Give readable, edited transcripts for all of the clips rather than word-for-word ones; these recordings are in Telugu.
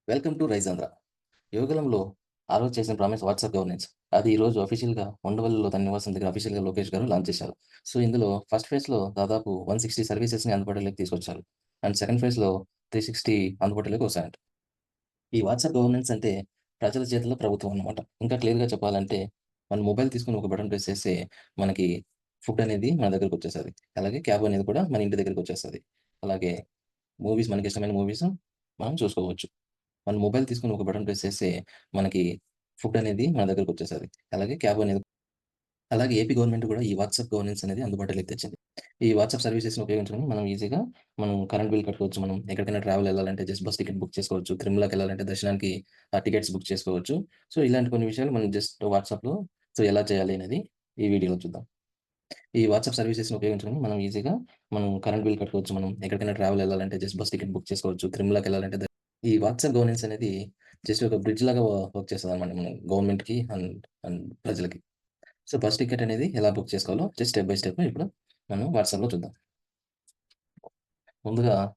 Welcome to rise Andhra. యువగలంలో ఆ రోజు చేసిన ప్రామిస్ వాట్సాప్ గవర్నెన్స్. అది ఈరోజు అఫీషియల్‌గా ఉండవల్లిలో తన నివాసం దగ్గర అఫీషియల్‌గా లోకేష్ గారు లాంచ్ చేశారు. సో, ఇందులో ఫస్ట్ ఫేజ్‌లో దాదాపు 160 సర్వీసెస్‌ని అందుబాటులోకి తీసుకొచ్చారు. అండ్ సెకండ్ ఫేజ్‌లో 360 అందుబాటులోకి వస్తాయంట. ఈ వాట్సాప్ గవర్నెన్స్ అంటే ప్రజల చేతుల్లో ప్రభుత్వం అన్నమాట. ఇంకా క్లియర్‌గా చెప్పాలంటే మన మొబైల్ తీసుకొని ఒక బటన్ ప్రెస్ చేస్తే మనకి ఫుడ్ అనేది మన దగ్గరకొచ్చేస్తది. అలాగే క్యాబ్ అనేది కూడా మన ఇంటి దగ్గరకొచ్చేస్తది. అలాగే మనకిష్టమైన మూవీస్ మనం చూసుకోవచ్చు. మన మొబైల్ తీసుకొని ఒక బటన్ ప్రెస్ చేస్తే మనకి ఫుడ్ అనేది మన దగ్గరకొచ్చేస్తది. అలాగే ఏపీ గవర్నమెంట్ కూడా ఈ వాట్సాప్ గవర్నెన్స్ అనేది అందుబాటులోకి తెచ్చింది. ఈ వాట్సాప్ సర్వీసెస్‌ని ఉపయోగించుకొని మనం ఈజీగా కరెంట్ బిల్ కట్టుకోవచ్చు. మనం ఎక్కడికైనా ట్రావెల్ ఎళ్ళాలంటే జస్ట్ బస్ టికెట్ బుక్ చేసుకోవచ్చు. తిరుమలకెళ్ళాలంటే దర్శనానికి టికెట్స్ బుక్ చేసుకోవచ్చు. సో, ఇలాంటి కొన్ని విషయాలు మనం జస్ట్ వాట్సాప్‌లో ఎలా చేయాలి అనేది ఈ వీడియోలో చూద్దాం. ఈ వాట్సాప్ సర్వీసెస్‌ని ఉపయోగించుకొని మనం ఈజీగా కరెంట్ బిల్ కట్టుకోవచ్చు. మనం ఎక్కడికైనా ట్రావెల్ ఎళ్ళాలంటే జస్ట్ బస్ టికెట్ బుక్ చేసుకోవచ్చు. తిరుమలకెళ్ళాలంటే ఈ వాట్సాప్ గవర్నెన్స్ అనేది జస్ట్ ఒక బ్రిడ్జ్ లాగా వర్క్ చేస్తదనమాట. మన గవర్నమెంట్‌కి అండ్ అండ్ ప్రజలకి. సో, బస్ టికెట్ అనేది ఎలా బుక్ చేసుకోవాలో జస్ట్ స్టెప్ బై స్టెప్ ఇప్పుడు మనం వాట్సాప్‌లో చూద్దాం. ముందుగా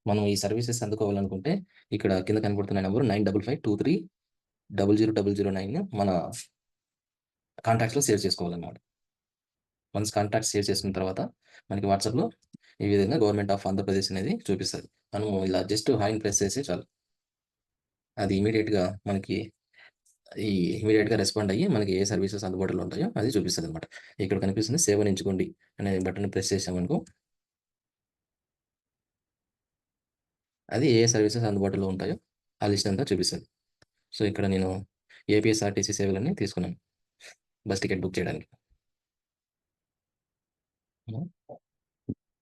మనం ఈ సర్వీసెస్ అందుకోవాలనుకుంటే ఇక్కడ కింద కనపడుతున్న నంబర్ 9553300009 మన కాంటాక్ట్స్‌లో సేవ్ చేసుకోవాలన్నమాట. వన్స్ కాంటాక్ట్స్ సేవ్ చేసుకున్న తర్వాత మనకి వాట్సాప్‌లో ఈ విధంగా గవర్నమెంట్ ఆఫ్ ఆంధ్రప్రదేశ్ అనేది చూపిస్తది. మనము ఇలా జస్ట్ హాయ్ అని ప్రెస్ చేస్తే చాలు. అది ఇమ్మీడియేట్‌గా రెస్పాండ్ అయ్యి మనకి ఏ సర్వీసెస్ అందుబాటులో ఉంటాయో అది చూపిస్తదనమాట. ఇక్కడ కనిపిస్తుంది సేవని ఎంచుకోండి అనే బటన్ ప్రెస్ చేశామనుకో, అది ఏ సర్వీసెస్ అందుబాటులో ఉంటాయో ఆ లిస్ట్ అంతా చూపిస్తది. సో, ఇక్కడ నేను ఏపీఎస్ఆర్టీసీ సేవలని తీసుకున్నాను. బస్ టికెట్ బుక్ చేయడానికి.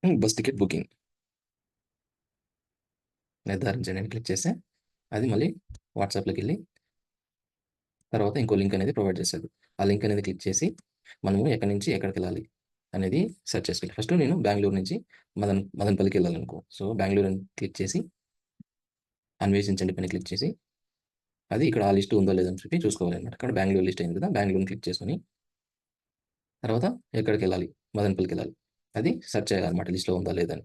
బస్ టికెట్ బుకింగ్ నిర్ధారించండి అని క్లిక్ చేస్తే అది మళ్ళీ వాట్సాప్‌లోకెళ్ళి తర్వాత ఇంకో లింక్ అనేది ప్రొవైడ్ చేస్తది. ఆ లింక్ అనేది క్లిక్ చేసి మనము ఎక్కడి నుంచి ఎక్కడికెళ్ళాలి అనేది సెర్చ్ చేసుకోవాలి. ఫస్ట్ నేను బెంగుళూరు నుంచి మదనపల్లికెళ్ళాలనుకో. సో, బెంగుళూరు అని క్లిక్ చేసి అన్వేషించండి పైన క్లిక్ చేసి అది ఇక్కడ ఆ లిస్ట్ ఉందో లేదో అని చెప్పి చూసుకోవాలన్నమాట. ఇక్కడ బెంగుళూరు లిస్ట్ అయింది కదా! బెంగుళూరుని క్లిక్ చేసుకొని తర్వాత ఎక్కడికెళ్ళాలి? మదనపల్లికెళ్ళాలి. అది సెర్చ్ చేయాలన్నమాట లిస్ట్‌లో ఉందా లేదా అని.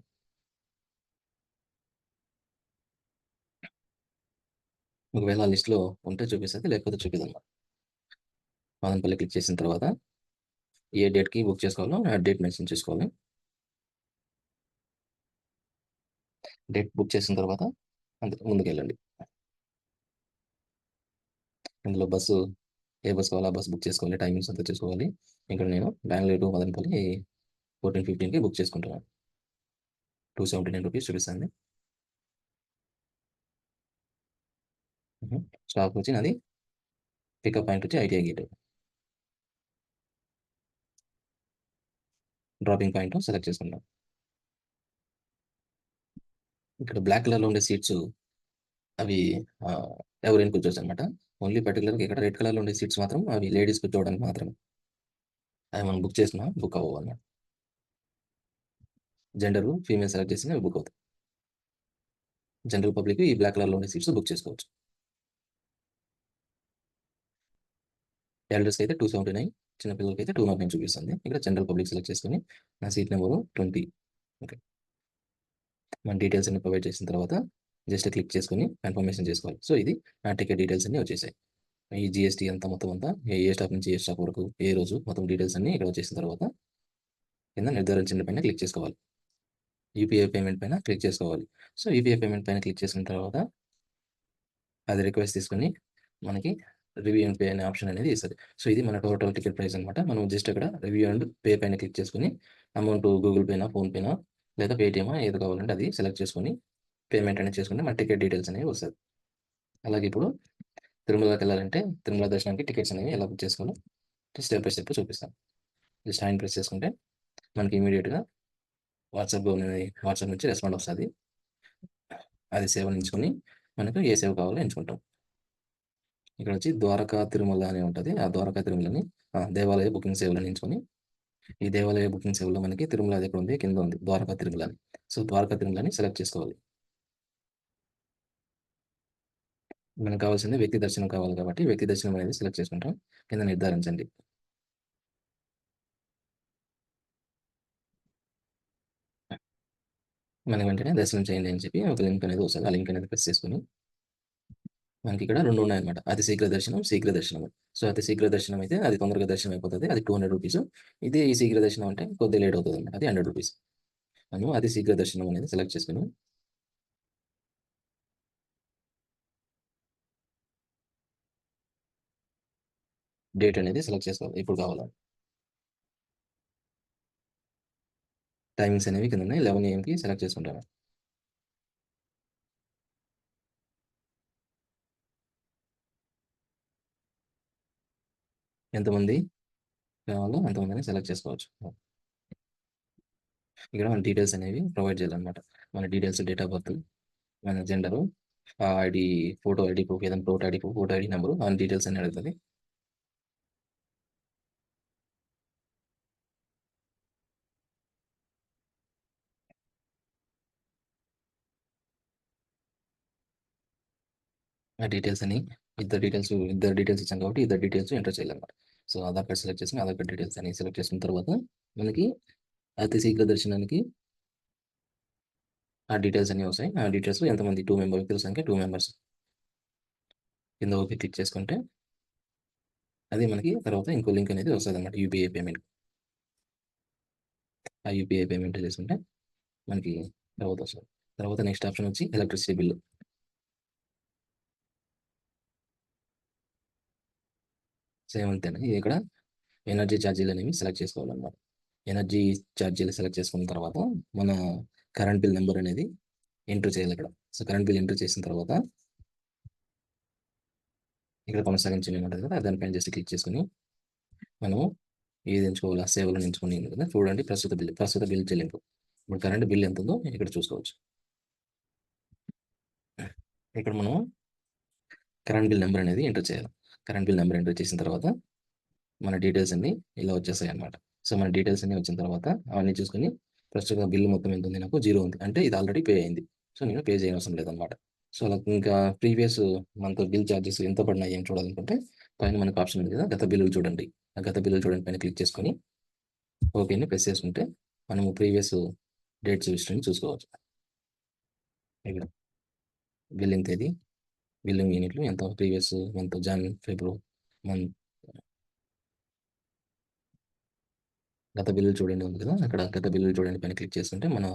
ఒకవేళ ఆ లిస్ట్‌లో ఉంటే చూపిస్తది. లేకపోతే చూపిదనమాట. మదనపల్లి క్లిక్ చేసిన తర్వాత ఏ డేట్‌కి బుక్ చేసుకోవాలో ఆ డేట్ మెన్షన్ చేసుకోవాలి. డేట్ బుక్ చేసిన తర్వాత అంతే ముందుకెళ్ళండి. ఇందులో ఏ బస్ కావాలో ఆ బస్ బుక్ చేసుకోవాలి. టైమింగ్స్ అంతా చూసుకోవాలి. ఇక్కడ నేను బెంగుళూరు టు మదనపల్లి 14:15కి బుక్ చేసుకుంటున్నాను. రూ. 279 చూపిస్తుంది. స్టాప్ వచ్చి నాది పికప్ పాయింట్ వచ్చి ITI gate. Dropping point select చేసుకుంటాం. ఇక్కడ బ్లాక్ కలర్‌లో ఉండే సీట్స్ అవి ఆహ్, ఎవరైనా కూర్చోవచ్చనమాట. ఓన్లీ పర్టిక్యులర్‌గా ఇక్కడ రెడ్ కలర్‌లో ఉండే సీట్స్ మాత్రం అవి లేడీస్ కూర్చోవడానికి మాత్రమే. అవి మనం బుక్ చేసినా బుక్ అవ్వవన్నమాట. జెండరు ఫీమేల్ సెలెక్ట్ చేసినా అవి బుక్ అవుతాయి. జనరల్ పబ్లిక్ ఈ బ్లాక్ కలర్‌లో ఉండే సీట్స్ బుక్ చేసుకోవచ్చు. ఎల్డర్స్‌కైతే 279 చిన్న పిల్లలకైతే 209 చూపిస్తుంది. ఇక్కడ జనరల్ పబ్లిక్ సెలెక్ట్ చేసుకొని నా సీట్ నంబరు 20 ఓకే. మన డీటెయిల్స్ అన్ని ప్రొవైడ్ చేసిన తర్వాత జస్ట్ క్లిక్ చేసుకొని కన్ఫర్మేషన్ చేసుకోవాలి. సో, ఇది నా టికెట్ డీటెయిల్స్ అన్నీ వచ్చేసాయి. ఈ జీఎస్టీ అంతా మొత్తం అంతా ఏ స్టాప్ నుంచి ఏ స్టాప్ వరకు, ఏ రోజు మొత్తం డీటెయిల్స్ అన్నీ ఇక్కడ వచ్చేసిన తర్వాత కింద నిర్ధారించండి పైన క్లిక్ చేసుకోవాలి. యూపీఐ పేమెంట్ పైన క్లిక్ చేసుకోవాలి. సో, యూపీఐ పేమెంట్ పైన క్లిక్ చేసిన తర్వాత అది రిక్వెస్ట్ తీసుకొని మనకి రివ్యూ అండ్ పే అనే ఆప్షన్ అనేది ఇస్తది. సో, ఇది మన టోటల్ టికెట్ ప్రైస్ అనమాట. మనం జస్ట్ అక్కడ రివ్యూ అండ్ పే పైన క్లిక్ చేసుకొని అమౌంట్ గూగుల్ పేనా, ఫోన్‌పేనా లేదా పేటీఎమా ఏది కావాలంటే అది సెలెక్ట్ చేసుకొని పేమెంట్ అనేది చేసుకుంటే మన టికెట్ డీటెయిల్స్ అనేవి వస్తది. అలాగే ఇప్పుడు తిరుమలకెళ్ళాలంటే తిరుమల దర్శనానికి టికెట్స్ అనేవి ఎలా బుక్ చేసుకోవాలో స్టెప్ బై స్టెప్ చూపిస్తాను. జస్ట్ ఆయన ప్రెస్ చేసుకుంటే మనకి ఇమ్మీడియేట్‌గా వాట్సాప్ నుంచి రెస్పాండ్ వస్తది. అది సేవని ఎంచుకొని మనకు ఏ సేవ కావాలో ఎంచుకుంటాం. ఇక్కడొచ్చి ద్వారకా తిరుమల అని ఉంటది. ఆ ద్వారకా తిరుమలని దేవాలయ బుకింగ్ సేవలని ఎంచుకొని, ఈ దేవాలయ బుకింగ్ సేవలో మనకి తిరుమల అదెక్కడుంది? కింద ఉంది. ద్వారకా తిరుమల అని. సో, ద్వారకా తిరుమలని సెలెక్ట్ చేసుకోవాలి. మనకు కావాల్సింది వ్యక్తి దర్శనం కావాలి కాబట్టి, వ్యక్తి దర్శనం అనేది సెలెక్ట్ చేసుకుంటాం. కింద నిర్ధారించండి. మనకు వెంటనే దర్శనం చేయండి అని చెప్పి ఒక లింక్ అనేది వస్తది. ఆ లింక్ అనేది ప్రెస్ చేసుకొని, మనకిక్కడ 2 ఉన్నాయన్నమాట. అతి శీఘ్ర దర్శనం, శీఘ్ర దర్శనం. సో, అతి శీఘ్ర దర్శనం అయితే అది తొందరగా దర్శనం అయిపోతది. అది రూ. 200. ఇదే ఈ శీఘ్ర దర్శనం అంటే కొద్దిగా లేట్ అవుతదన్నమాట. అది రూ. 100. మనము అతి శీఘ్ర దర్శనం అనేది సెలెక్ట్ చేసుకొని, డేట్ అనేది సెలెక్ట్ చేసుకోవాలి. ఎప్పుడు కావాలో. టైమింగ్స్ అనేవి కిందున్నాయి. 11 ఏఎంకి సెలెక్ట్ చేసుకుంటాను. ఎంతమంది కావాలో అంతమందిని సెలెక్ట్ చేసుకోవచ్చు. ఇక్కడ మన డీటెయిల్స్ అనేవి ప్రొవైడ్ చేయాలన్నమాట. మన డీటెయిల్స్, డేట్ ఆఫ్ బర్త్, మన gender, ID, photo ID proof ఏదైనా photo ID proof, photo ID number అవన్నీ డీటెయిల్స్ అన్నీ అడుగుతది. ఆ డీటెయిల్స్ అని ఇద్దరు డీటెయిల్స్ ఇచ్చాం కాబట్టి ఇద్దరు డీటెయిల్స్ ఎంటర్ చేయాలన్నమాట. సో, ఆధార్ కార్డ్ సెలెక్ట్ చేసుకొని ఆధార్ కార్డ్ డీటెయిల్స్ అని సెలెక్ట్ చేసుకున్న తర్వాత మనకి అతి శీఘ్ర దర్శనానికి ఆ డీటెయిల్స్ అన్నీ వస్తాయి. ఆ డీటెయిల్స్‌లో ఎంతమంది 2 వ్యక్తుల సంఖ్య 2 మెంబర్స్. కింద ఓకే క్లిక్ చేసుకుంటే అది మనకి తర్వాత ఇంకో లింక్ అనేది వస్తదన్నమాట. UPI payment. ఆ యూపీఐ పేమెంట్ చేసుకుంటే మనకి తర్వాత వస్తది. తర్వాత నెక్స్ట్ ఆప్షన్ వచ్చి ఎలక్ట్రిసిటీ బిల్లు. సేమ్ అంతేనే. ఇక్కడ ఎనర్జీ ఛార్జీలనేవి సెలెక్ట్ చేసుకోవాలన్నమాట. ఎనర్జీ ఛార్జీలు సెలెక్ట్ చేసుకున్న తర్వాత మన కరెంట్ బిల్ నంబర్ అనేది ఎంటర్ చేయాలిక్కడ. సో, కరెంట్ బిల్ ఎంటర్ చేసిన తర్వాత ఇక్కడ కొనసాగించండి ఉంటది కదా! దానిపైన జస్ట్ క్లిక్ చేసుకొని మనము ఏది ఎంచుకోవాలా? సేవలను ఎంచుకొని కదా! చూడండి ప్రస్తుత బిల్ చెల్లింపు. ఇప్పుడు కరెంట్ బిల్ ఎంతుందో ఇక్కడ చూసుకోవచ్చు. ఇక్కడ మనం కరెంట్ బిల్ నంబర్ అనేది ఎంటర్ చేయాలి. కరెంట్ బిల్ నంబర్ ఎంటర్ చేసిన తర్వాత మన డీటెయిల్స్ అన్నీ ఇలా వచ్చేసాయన్నమాట. సో, మన డీటెయిల్స్ అన్నీ వచ్చిన తర్వాత అవన్నీ చూసుకొని ప్రస్తుతం బిల్ మొత్తం ఎంతుంది నాకు 0 ఉంది. అంటే ఇది ఆల్రెడీ పే అయింది. సో, నేను పే చేయనవసరం లేదన్నమాట. సో, అలా ఇంకా ప్రీవియస్ మంత్ బిల్ చార్జెస్ ఎంత పడినాయి అని చూడాలనుకుంటే పైన మనకు ఆప్షన్ ఉంది కదా! గత బిల్లులు చూడండి. ఆ గత బిల్లులు చూడండి పైన క్లిక్ చేసుకొని ఓకేని ప్రెస్ చేసుకుంటే మనము ప్రీవియస్ డేట్స్ హిస్టరీని చూసుకోవచ్చు. ఇక్కడ బిల్లింగ్ తేదీ, బిల్లింగ్ యూనిట్లు ఎంత ప్రీవియస్ మంత్ జాన్, మంత్ గత బిల్లులు చూడండి ఉంది కదా! అక్కడ గత బిల్లులు చూడండి పైన క్లిక్ చేసుకుంటే మన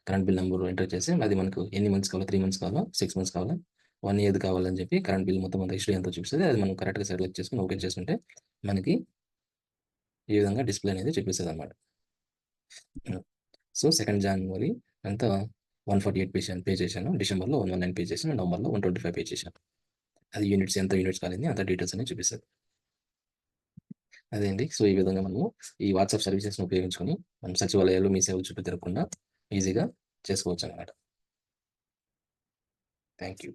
కరెంట్ బిల్ నంబర్ ఎంటర్ చేసి అది మనకు ఎన్ని మంత్స్ కావాలో 3 మంత్స్ కావాలా? 6 మంత్స్ కావాలా? 1 ఇయర్‌ది కావాలని చెప్పి కరెంట్ బిల్ మొత్తం అంతా హిస్టరీ అంతా చూపిస్తది. అది మనం కరెక్ట్‌గా సెలెక్ట్ చేసుకొని ఓకే చేసుకుంటే మనకి ఈ విధంగా డిస్‌ప్లే అనేది చూపిస్తదనమాట. హ్మ్. సో, 2 జాన్యువరి అంతా 148 పే చేశాను. డిసెంబర్‌లో 119 పే చేశాను. నవంబర్‌లో 125 పే చేశాను. అది ఎంత యూనిట్స్ కాలింది అంత డీటెయిల్స్ అనేవి చూపిస్తది. అదే అండి. సో, ఈ విధంగా మనము ఈ వాట్సాప్ సర్వీసెస్‌ని ఉపయోగించుకొని మనం సచివాలయాలు, మీ సేవల చుట్టూ తిరగకుండా ఈజీగా చేసుకోవచ్చనమాట. Thank you.